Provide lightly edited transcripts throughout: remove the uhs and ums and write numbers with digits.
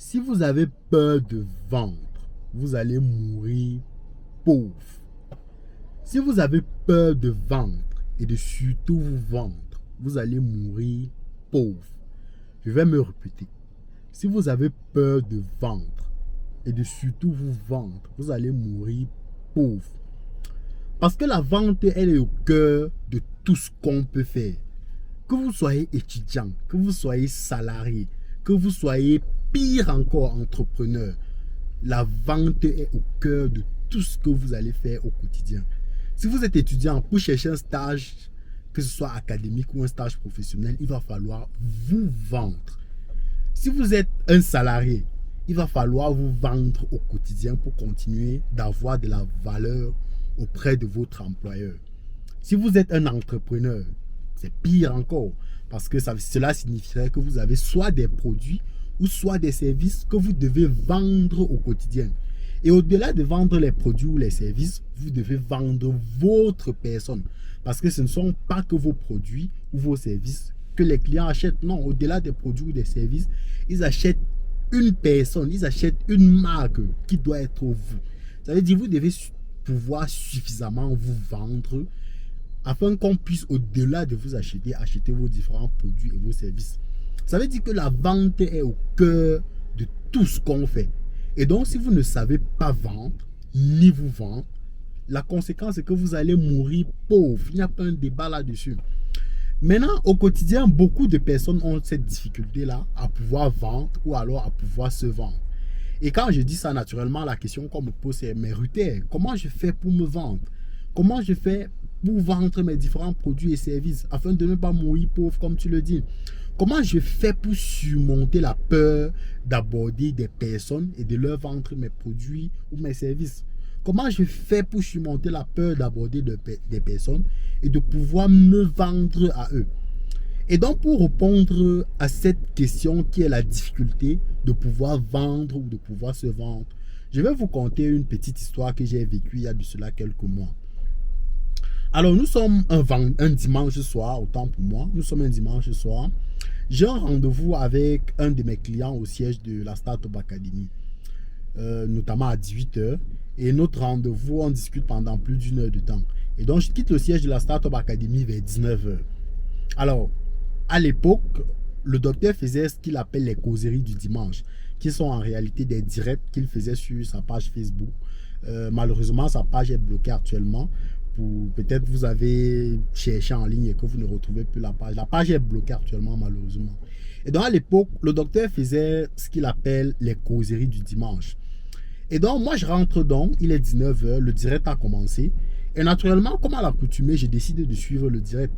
Si vous avez peur de vendre, vous allez mourir pauvre. Si vous avez peur de vendre et de surtout vous vendre, vous allez mourir pauvre. Je vais me répéter. Si vous avez peur de vendre et de surtout vous vendre, vous allez mourir pauvre. Parce que la vente, elle est au cœur de tout ce qu'on peut faire. Que vous soyez étudiant, que vous soyez salarié, que vous soyez pire encore entrepreneur, la vente est au cœur de tout ce que vous allez faire au quotidien. Si vous êtes étudiant pour chercher un stage, que ce soit académique ou un stage professionnel, il va falloir vous vendre. Si vous êtes un salarié, il va falloir vous vendre au quotidien pour continuer d'avoir de la valeur auprès de votre employeur. Si vous êtes un entrepreneur, c'est pire encore parce que cela signifierait que vous avez soit des produits ou soit des services que vous devez vendre au quotidien. Et au-delà de vendre les produits ou les services, vous devez vendre votre personne. Parce que ce ne sont pas que vos produits ou vos services que les clients achètent. Non, au-delà des produits ou des services, ils achètent une personne, ils achètent une marque qui doit être vous. Ça veut dire que vous devez pouvoir suffisamment vous vendre afin qu'on puisse, au-delà de vous acheter vos différents produits et vos services. Ça veut dire que la vente est au cœur de tout ce qu'on fait. Et donc, si vous ne savez pas vendre, ni vous vendre, la conséquence est que vous allez mourir pauvre. Il n'y a pas un débat là-dessus. Maintenant, au quotidien, beaucoup de personnes ont cette difficulté-là à pouvoir vendre ou alors à pouvoir se vendre. Et quand je dis ça, naturellement, la question qu'on me pose, c'est « Mais Ruther, comment je fais pour me vendre? Comment je fais pour vendre mes différents produits et services afin de ne pas mourir pauvre, comme tu le dis? Comment je fais pour surmonter la peur d'aborder des personnes et de leur vendre mes produits ou mes services? Comment je fais pour surmonter la peur d'aborder des personnes et de pouvoir me vendre à eux? Et donc, pour répondre à cette question qui est la difficulté de pouvoir vendre ou de pouvoir se vendre, je vais vous conter une petite histoire que j'ai vécue il y a de cela quelques mois. Alors, nous sommes un dimanche soir, autant pour moi, nous sommes un dimanche soir. J'ai un rendez-vous avec un de mes clients au siège de la Startup Academy, notamment à 18 h. Et notre rendez-vous, on discute pendant plus d'une heure de temps. Et donc, je quitte le siège de la Startup Academy vers 19 h. Alors, à l'époque, le docteur faisait ce qu'il appelle les causeries du dimanche, qui sont en réalité des directs qu'il faisait sur sa page Facebook. Malheureusement, sa page est bloquée actuellement. Peut-être vous avez cherché en ligne et que vous ne retrouvez plus la page. La page est bloquée actuellement, malheureusement. Et donc, à l'époque, le docteur faisait ce qu'il appelle les causeries du dimanche. Et donc, moi, je rentre donc, il est 19 h, le direct a commencé. Et naturellement, comme à l'accoutumée, j'ai décidé de suivre le direct.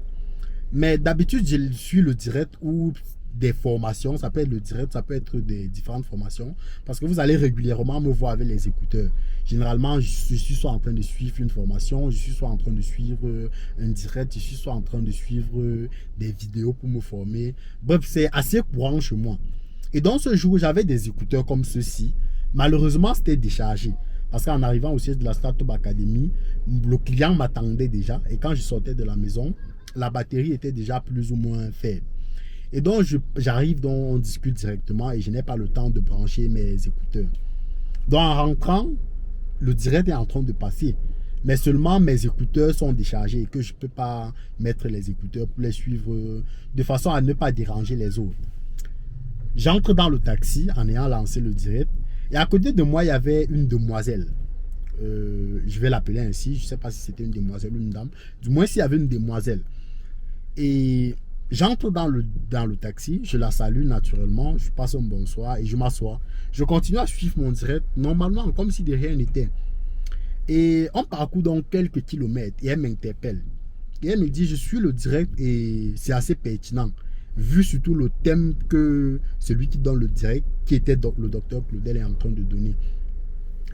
Mais d'habitude, je suis le direct ou des formations. Ça peut être le direct, ça peut être des différentes formations. Parce que vous allez régulièrement me voir avec les écouteurs. Généralement, je suis soit en train de suivre une formation, je suis soit en train de suivre un direct, je suis soit en train de suivre des vidéos pour me former. Bref, c'est assez courant chez moi. Et dans ce jour, j'avais des écouteurs comme ceux-ci. Malheureusement, c'était déchargé. Parce qu'en arrivant au siège de la Startup Academy, le client m'attendait déjà. Et quand je sortais de la maison, la batterie était déjà plus ou moins faible. Et donc, j'arrive, donc on discute directement et je n'ai pas le temps de brancher mes écouteurs. Donc, en rentrant, le direct est en train de passer. Mais seulement mes écouteurs sont déchargés et que je ne peux pas mettre les écouteurs pour les suivre de façon à ne pas déranger les autres. J'entre dans le taxi en ayant lancé le direct. Et à côté de moi, il y avait une demoiselle. Je vais l'appeler ainsi. Je ne sais pas si c'était une demoiselle ou une dame. Du moins, s'il y avait une demoiselle. Et j'entre dans le taxi. Je la salue naturellement. Je passe un bonsoir et je m'assois. Je continue à suivre mon direct normalement, comme si de rien n'était. Et on parcourt donc quelques kilomètres. Et elle m'interpelle. Et elle me dit, je suis le direct et c'est assez pertinent. Vu surtout le thème que celui qui donne le direct, qui était le docteur Claudel, est en train de donner.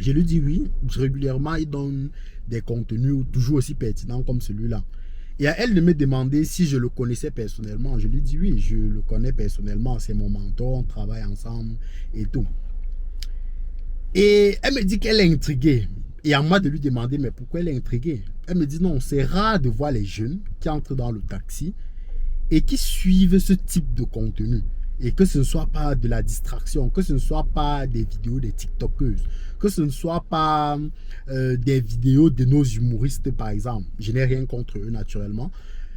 Je lui dis oui, régulièrement il donne des contenus toujours aussi pertinents comme celui-là. Et à elle de me demander si je le connaissais personnellement. Je lui dis oui, je le connais personnellement, c'est mon mentor, on travaille ensemble et tout. Et elle me dit qu'elle est intriguée. Et à moi de lui demander mais pourquoi elle est intriguée. Elle me dit non, c'est rare de voir les jeunes qui entrent dans le taxi et qui suivent ce type de contenu. et que ce ne soit pas de la distraction, que ce ne soit pas des vidéos des TikTokeuses, que ce ne soit pas des vidéos de nos humoristes par exemple. Je n'ai rien contre eux naturellement,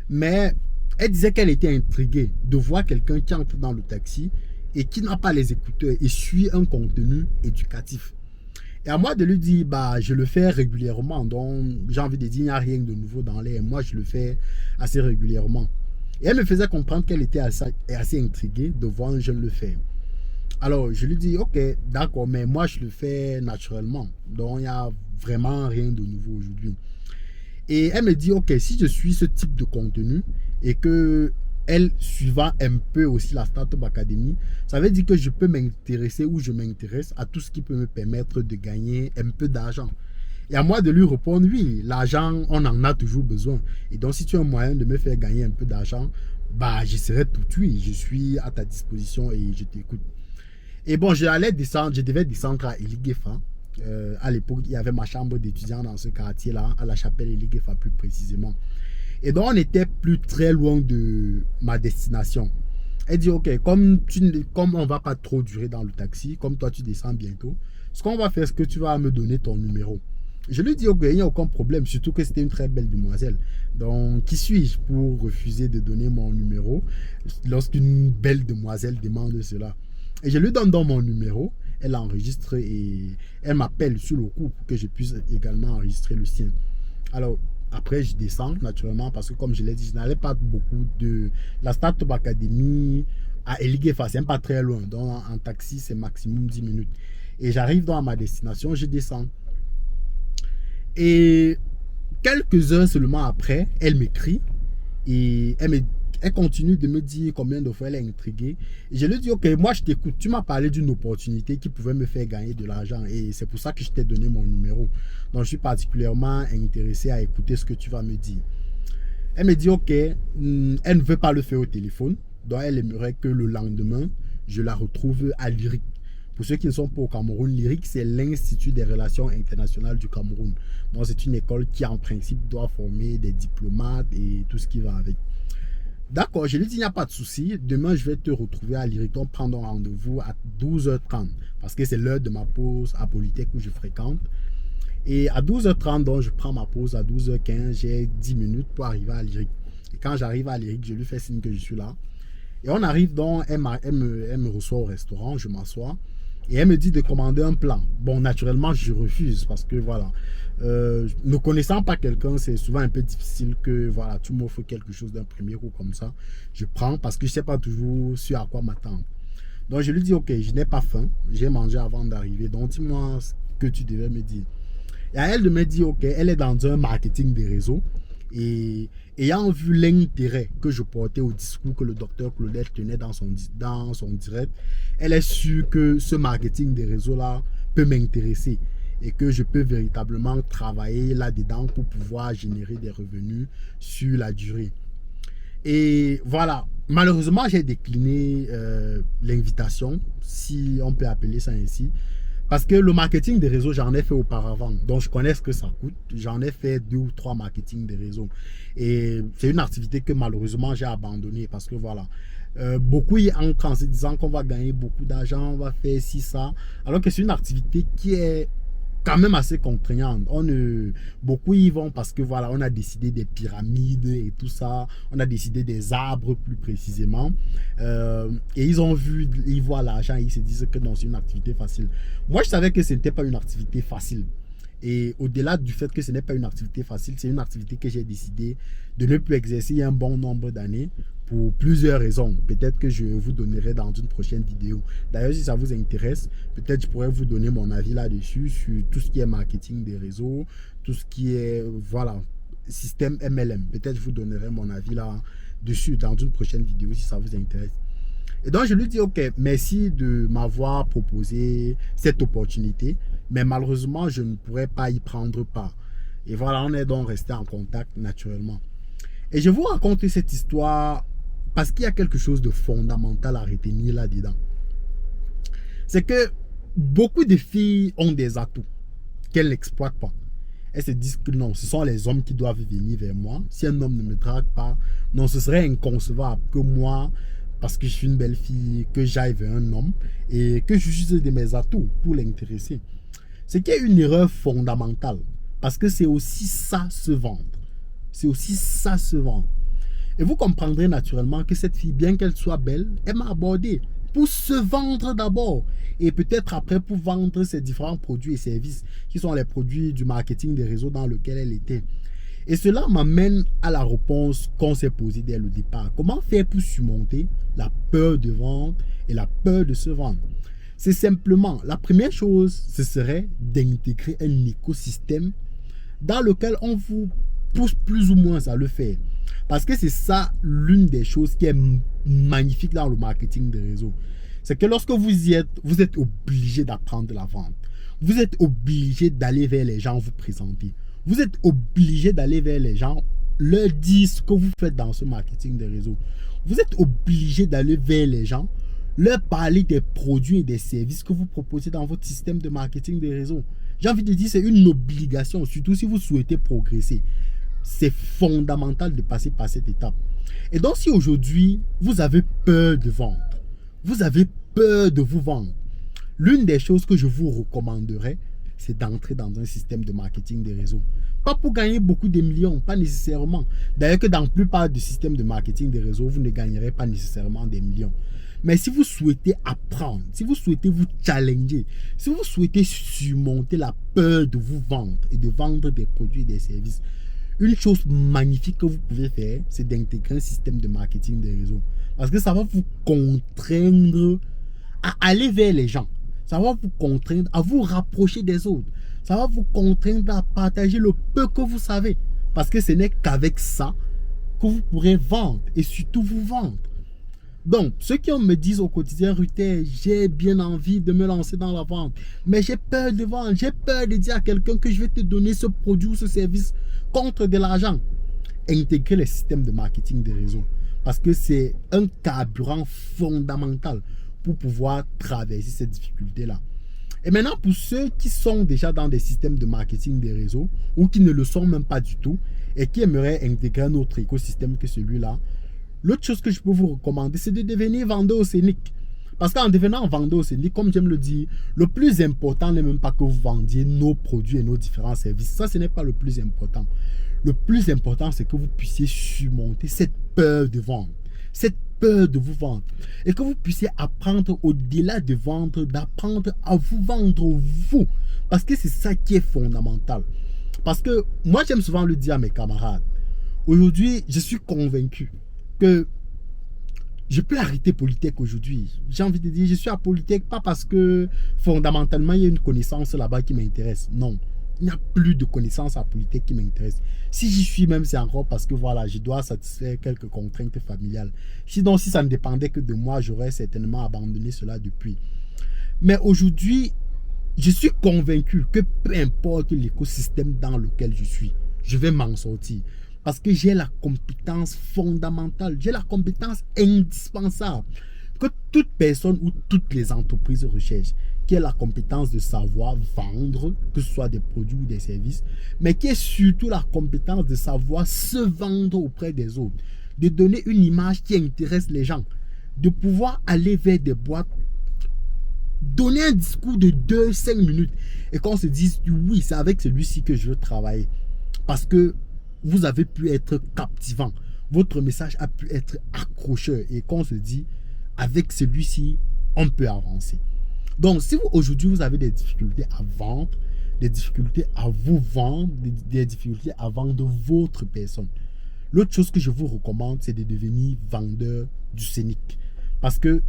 mais elle disait qu'elle était intriguée de voir quelqu'un qui entre dans le taxi et qui n'a pas les écouteurs et suit un contenu éducatif. Et à moi de lui dire, bah, je le fais régulièrement. Donc, j'ai envie de dire, il n'y a rien de nouveau dans l'air. Moi, je le fais assez régulièrement. Et elle me faisait comprendre qu'elle était assez intriguée de voir un jeune le faire. Alors, je lui dis, ok, d'accord, mais moi, je le fais naturellement. Donc, il n'y a vraiment rien de nouveau aujourd'hui. Et elle me dit, ok, si je suis ce type de contenu et que elle suivant un peu aussi la Startup Academy, ça veut dire que je peux m'intéresser ou je m'intéresse à tout ce qui peut me permettre de gagner un peu d'argent. Et à moi de lui répondre, oui, l'argent, on en a toujours besoin. Et donc, si tu as un moyen de me faire gagner un peu d'argent, bah, je serai tout oui, je suis à ta disposition et je t'écoute. Et bon, je devais descendre à Eliguefa. À l'époque, il y avait ma chambre d'étudiant dans ce quartier-là, à la chapelle Eliguefa plus précisément. Et donc, on n'était plus très loin de ma destination. Elle dit, ok, comme on ne va pas trop durer dans le taxi, comme toi tu descends bientôt, ce qu'on va faire, c'est que tu vas me donner ton numéro. Je lui dis, ok, il n'y a aucun problème, surtout que c'était une très belle demoiselle. Donc, qui suis-je pour refuser de donner mon numéro lorsqu'une belle demoiselle demande cela? Et je lui donne donc mon numéro, elle enregistre et elle m'appelle sur le coup pour que je puisse également enregistrer le sien. Alors, après, je descends naturellement parce que, comme je l'ai dit, je n'allais pas beaucoup de la Startup Academy à Eliguefa, c'est pas très loin. Donc, en taxi, c'est maximum 10 minutes. Et j'arrive dans ma destination, je descends. Et quelques heures seulement après, elle m'écrit et elle continue de me dire combien de fois elle est intriguée. Et je lui dis, ok, moi je t'écoute. Tu m'as parlé d'une opportunité qui pouvait me faire gagner de l'argent. Et c'est pour ça que je t'ai donné mon numéro. Donc je suis particulièrement intéressé à écouter ce que tu vas me dire. Elle me dit, ok, elle ne veut pas le faire au téléphone. Donc elle aimerait que le lendemain, je la retrouve à Lyric. Pour ceux qui ne sont pas au Cameroun, Lyric, c'est l'Institut des relations internationales du Cameroun. Donc c'est une école qui en principe doit former des diplomates et tout ce qui va avec. D'accord, je lui dis, il n'y a pas de souci. Demain, je vais te retrouver à l'Iriton, prendre un rendez-vous à 12h30 parce que c'est l'heure de ma pause à Polytech où je fréquente. Et à 12h30, donc, je prends ma pause. À 12h15, j'ai 10 minutes pour arriver à l'Iric. Et quand j'arrive à l'Iric, je lui fais signe que je suis là. Et on arrive donc, elle me reçoit au restaurant, je m'assois. Et elle me dit de commander un plat. Bon, naturellement, je refuse parce que voilà, ne connaissant pas quelqu'un, c'est souvent un peu difficile que voilà, tu m'offres quelque chose d'un premier coup comme ça. Je prends parce que je ne sais pas toujours sur à quoi m'attendre. Donc, je lui dis, ok, je n'ai pas faim. J'ai mangé avant d'arriver. Donc, dis-moi ce que tu devais me dire. Et à elle de me dire, ok, elle est dans un marketing des réseaux. Et ayant vu l'intérêt que je portais au discours que le docteur Claudel tenait dans son direct, elle est sûre que ce marketing des réseaux-là peut m'intéresser et que je peux véritablement travailler là-dedans pour pouvoir générer des revenus sur la durée. Et voilà, malheureusement, j'ai décliné l'invitation, si on peut appeler ça ainsi. Parce que le marketing des réseaux, j'en ai fait auparavant. Donc, je connais ce que ça coûte. J'en ai fait 2 ou 3 marketing des réseaux. Et c'est une activité que malheureusement, j'ai abandonnée. Parce que voilà, beaucoup y entrent en se disant qu'on va gagner beaucoup d'argent, on va faire ci, ça. Alors que c'est une activité qui est quand même assez contraignante. Beaucoup y vont parce que voilà, on a décidé des pyramides et tout ça. On a décidé des arbres plus précisément. Et ils ont vu, ils voient l'argent et ils se disent que non, c'est une activité facile. Moi, je savais que ce n'était pas une activité facile. Et au-delà du fait que ce n'est pas une activité facile, c'est une activité que j'ai décidé de ne plus exercer il y a un bon nombre d'années pour plusieurs raisons. Peut-être que je vous donnerai dans une prochaine vidéo. D'ailleurs, si ça vous intéresse, peut-être je pourrais vous donner mon avis là-dessus sur tout ce qui est marketing des réseaux, tout ce qui est, voilà, système MLM. Peut-être je vous donnerai mon avis là-dessus dans une prochaine vidéo si ça vous intéresse. Et donc, je lui dis, ok, merci de m'avoir proposé cette opportunité, mais malheureusement, je ne pourrais pas y prendre part. Et voilà, on est donc resté en contact naturellement. Et je vous raconte cette histoire parce qu'il y a quelque chose de fondamental à retenir là-dedans. C'est que beaucoup de filles ont des atouts qu'elles n'exploitent pas. Elles se disent que non, ce sont les hommes qui doivent venir vers moi. Si un homme ne me drague pas, non, ce serait inconcevable que moi, parce que je suis une belle fille, que j'aille vers un homme et que j'utilise de mes atouts pour l'intéresser. Ce qui est une erreur fondamentale, parce que c'est aussi ça se vendre. C'est aussi ça se vendre. Et vous comprendrez naturellement que cette fille, bien qu'elle soit belle, elle m'a abordé pour se vendre d'abord. Et peut-être après pour vendre ses différents produits et services, qui sont les produits du marketing des réseaux dans lequel elle était. Et cela m'amène à la réponse qu'on s'est posée dès le départ. Comment faire pour surmonter la peur de vendre et la peur de se vendre? C'est simplement, la première chose, ce serait d'intégrer un écosystème dans lequel on vous pousse plus ou moins à le faire. Parce que c'est ça l'une des choses qui est magnifique dans le marketing des réseaux. C'est que lorsque vous y êtes, vous êtes obligé d'apprendre la vente. Vous êtes obligé d'aller vers les gens, vous présenter. Vous êtes obligé d'aller vers les gens, leur dire ce que vous faites dans ce marketing des réseaux. Vous êtes obligé d'aller vers les gens, leur parler des produits et des services que vous proposez dans votre système de marketing des réseaux. J'ai envie de dire, c'est une obligation, surtout si vous souhaitez progresser. C'est fondamental de passer par cette étape. Et donc, si aujourd'hui, vous avez peur de vendre, vous avez peur de vous vendre, l'une des choses que je vous recommanderais, c'est d'entrer dans un système de marketing des réseaux. Pas pour gagner beaucoup de millions, pas nécessairement. D'ailleurs que dans la plupart des systèmes de marketing des réseaux, vous ne gagnerez pas nécessairement des millions. Mais si vous souhaitez apprendre, si vous souhaitez vous challenger, si vous souhaitez surmonter la peur de vous vendre et de vendre des produits et des services, une chose magnifique que vous pouvez faire, c'est d'intégrer un système de marketing des réseaux. Parce que ça va vous contraindre à aller vers les gens. Ça va vous contraindre à vous rapprocher des autres. Ça va vous contraindre à partager le peu que vous savez. Parce que ce n'est qu'avec ça que vous pourrez vendre et surtout vous vendre. Donc, ceux qui me disent au quotidien, Ruther, j'ai bien envie de me lancer dans la vente, mais j'ai peur de vendre, j'ai peur de dire à quelqu'un que je vais te donner ce produit ou ce service contre de l'argent. Intégrer les systèmes de marketing des réseaux, parce que c'est un carburant fondamental pour pouvoir traverser cette difficulté-là. Et maintenant, pour ceux qui sont déjà dans des systèmes de marketing des réseaux, ou qui ne le sont même pas du tout, et qui aimeraient intégrer un autre écosystème que celui-là, l'autre chose que je peux vous recommander, c'est de devenir vendeur au scénic. Parce qu'en devenant vendeur au scénic, comme j'aime le dire, le plus important n'est même pas que vous vendiez nos produits et nos différents services. Ça, ce n'est pas le plus important. Le plus important, c'est que vous puissiez surmonter cette peur de vendre, cette peur de vous vendre. Et que vous puissiez apprendre au-delà de vendre, d'apprendre à vous vendre vous. Parce que c'est ça qui est fondamental. Parce que moi, j'aime souvent le dire à mes camarades. Aujourd'hui, je suis convaincu que je peux arrêter Polytech aujourd'hui. J'ai envie de dire, je suis à Polytech pas parce que fondamentalement il y a une connaissance là-bas qui m'intéresse. Non, il n'y a plus de connaissances à Polytech qui m'intéresse. Si j'y suis même, c'est encore parce que voilà, je dois satisfaire quelques contraintes familiales. Sinon, si ça ne dépendait que de moi, j'aurais certainement abandonné cela depuis. Mais aujourd'hui, je suis convaincu que peu importe l'écosystème dans lequel je suis, je vais m'en sortir. Parce que j'ai la compétence fondamentale, j'ai la compétence indispensable que toute personne ou toutes les entreprises recherchent, qui est la compétence de savoir vendre, que ce soit des produits ou des services, mais qui est surtout la compétence de savoir se vendre auprès des autres, de donner une image qui intéresse les gens, de pouvoir aller vers des boîtes, donner un discours de 2-5 minutes et qu'on se dise oui, c'est avec celui-ci que je veux travailler. Parce que vous avez pu être captivant. Votre message a pu être accrocheur. Et qu'on se dit, avec celui-ci, on peut avancer. Donc, si aujourd'hui, vous avez des difficultés à vendre, des difficultés à vous vendre, des difficultés à vendre votre personne, l'autre chose que je vous recommande, c'est de devenir vendeur du scénic. Parce que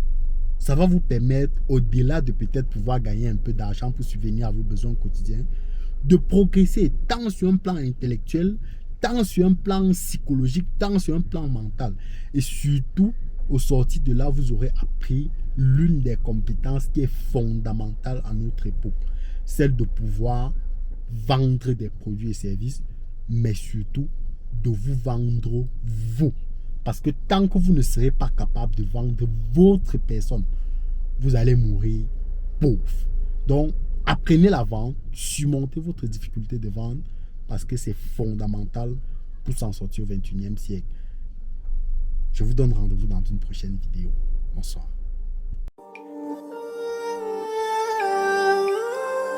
ça va vous permettre, au-delà de peut-être pouvoir gagner un peu d'argent pour subvenir à vos besoins quotidiens, de progresser tant sur un plan intellectuel, tant sur un plan psychologique, tant sur un plan mental. Et surtout, au sortir de là, vous aurez appris l'une des compétences qui est fondamentale à notre époque. Celle de pouvoir vendre des produits et services, mais surtout de vous vendre vous. Parce que tant que vous ne serez pas capable de vendre votre personne, vous allez mourir pauvre. Donc, apprenez la vente, surmontez votre difficulté de vente, parce que c'est fondamental pour s'en sortir au 21e siècle. Je vous donne rendez-vous dans une prochaine vidéo. Bonsoir.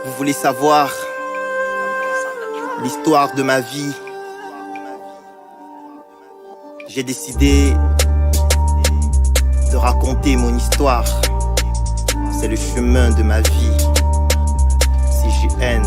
Vous voulez savoir l'histoire de ma vie? J'ai décidé de raconter mon histoire. C'est le chemin de ma vie. CJN.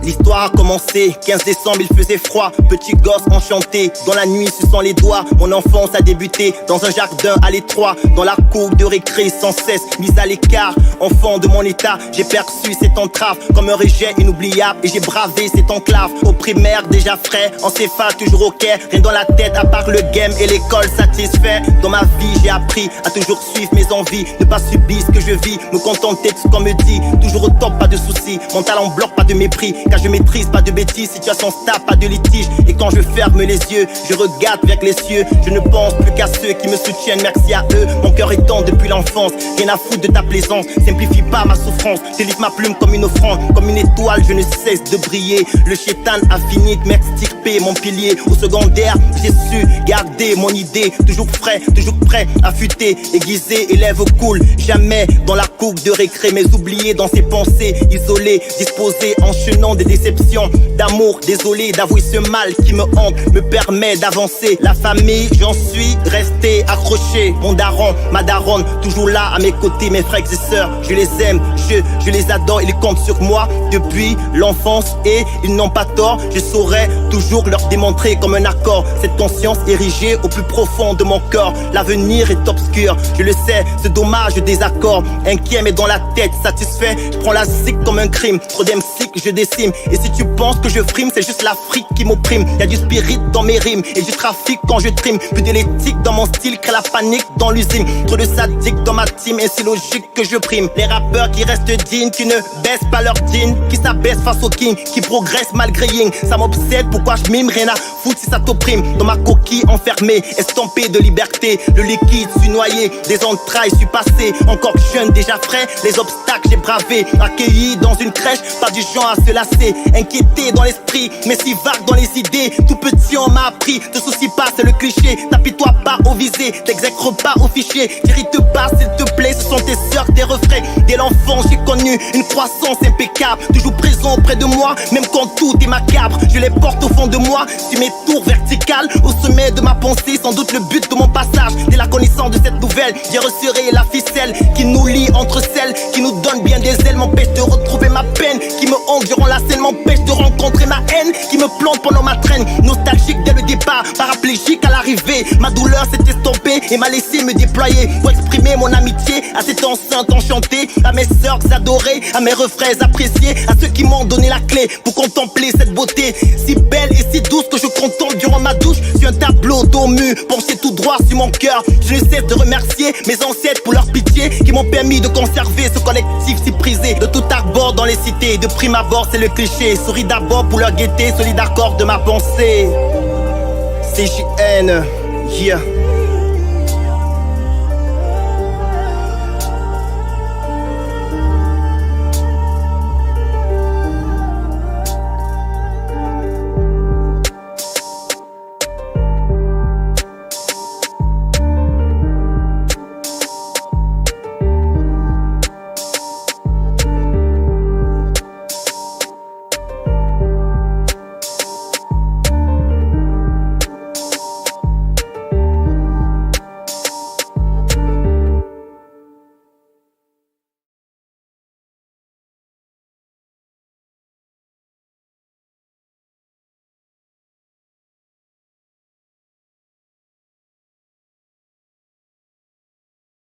L'histoire a commencé, 15 décembre il faisait froid. Petit gosse enchanté, dans la nuit suçant les doigts. Mon enfance a débuté dans un jardin à l'étroit. Dans la cour de récré sans cesse, mise à l'écart. Enfant de mon état, j'ai perçu cette entrave comme un rejet inoubliable. Et j'ai bravé cette enclave. Au primaire déjà frais, en CFA toujours au quai. Rien dans la tête à part le game et l'école satisfait. Dans ma vie j'ai appris à toujours suivre mes envies. Ne pas subir ce que je vis, me contenter de ce qu'on me dit. Toujours au top, pas de soucis, mon talent bloque, pas de mépris. Je maîtrise, pas de bêtises, situation stable, pas de litige. Et quand je ferme les yeux, je regarde vers les cieux. Je ne pense plus qu'à ceux qui me soutiennent, merci à eux. Mon cœur étend depuis l'enfance, rien à foutre de ta plaisance. Simplifie pas ma souffrance, délivre ma plume comme une offrande. Comme une étoile, je ne cesse de briller. Le chétan a fini de m'extirper mon pilier. Au secondaire, j'ai su garder mon idée. Toujours frais, toujours prêt, affûté, aiguisé, élève cool. Jamais dans la cour de récré, mais oublié dans ses pensées. Isolé, disposé, enchaînant des déceptions d'amour, désolé d'avouer ce mal qui me hante, me permet d'avancer. La famille, j'en suis resté accroché. Mon daron, ma daronne, toujours là à mes côtés. Mes frères et sœurs, je les aime, je les adore. Ils comptent sur moi depuis l'enfance et ils n'ont pas tort. Je saurais toujours leur démontrer comme un accord cette conscience érigée au plus profond de mon corps. L'avenir est obscur, je le sais, c'est dommage, désaccord. Inquiet mais dans la tête, satisfait, je prends la zik comme un crime. Trop d'MC que je décime. Et si tu penses que je frime, c'est juste l'Afrique qui m'opprime. Y'a du spirit dans mes rimes et du trafic quand je trime. Plus de l'éthique dans mon style, crée la panique dans l'usine. Trop de sadiques dans ma team et c'est logique que je prime. Les rappeurs qui restent dignes, qui ne baissent pas leur jean, qui s'abaissent face au king, qui progressent malgré Ying. Ça m'obsède, pourquoi je mime, rien à foutre si ça t'opprime. Dans ma coquille enfermée, estampée de liberté. Le liquide, suis noyé, des entrailles, suis passé. Encore jeune, déjà frais, les obstacles j'ai bravé. Accueilli dans une crèche, pas du genre à se lasser. Inquiété dans l'esprit, mais si vague dans les idées. Tout petit on m'a appris, te soucie pas c'est le cliché. Tapis-toi pas au visé, t'exècres pas au fichier. T'irrites pas s'il te plaît, ce sont tes sœurs, tes refrains. Dès l'enfant j'ai connu une croissance impeccable. Toujours présent auprès de moi, même quand tout est macabre. Je les porte au fond de moi, sur mes tours verticales. Au sommet de ma pensée, sans doute le but de mon passage. Dès la connaissance de cette nouvelle, j'ai resserré la ficelle qui nous lie entre celles qui nous donnent bien des ailes. M'empêche de retrouver ma peine, qui me hante durant la scène, m'empêche de rencontrer ma haine, qui me plante pendant ma traîne. Nostalgique dès le départ, paraplégique à l'arrivée. Ma douleur s'est estompée et m'a laissé me déployer pour exprimer mon amitié à cette enceinte enchantée, à mes sœurs adorées, à mes refrains appréciés, à ceux qui m'ont donné la clé pour contempler cette beauté si belle et si douce que je contemple durant ma douche. Sur un tableau d'eau mûr, penché tout droit sur mon cœur, je ne cesse de remercier mes ancêtres pour leur pitié qui m'ont permis de conserver ce collectif si prisé. De tout arbor dans les cités, de prime abord c'est le cliché. Souris d'abord pour leur gaieté, solide accord de ma pensée. CJN, yeah.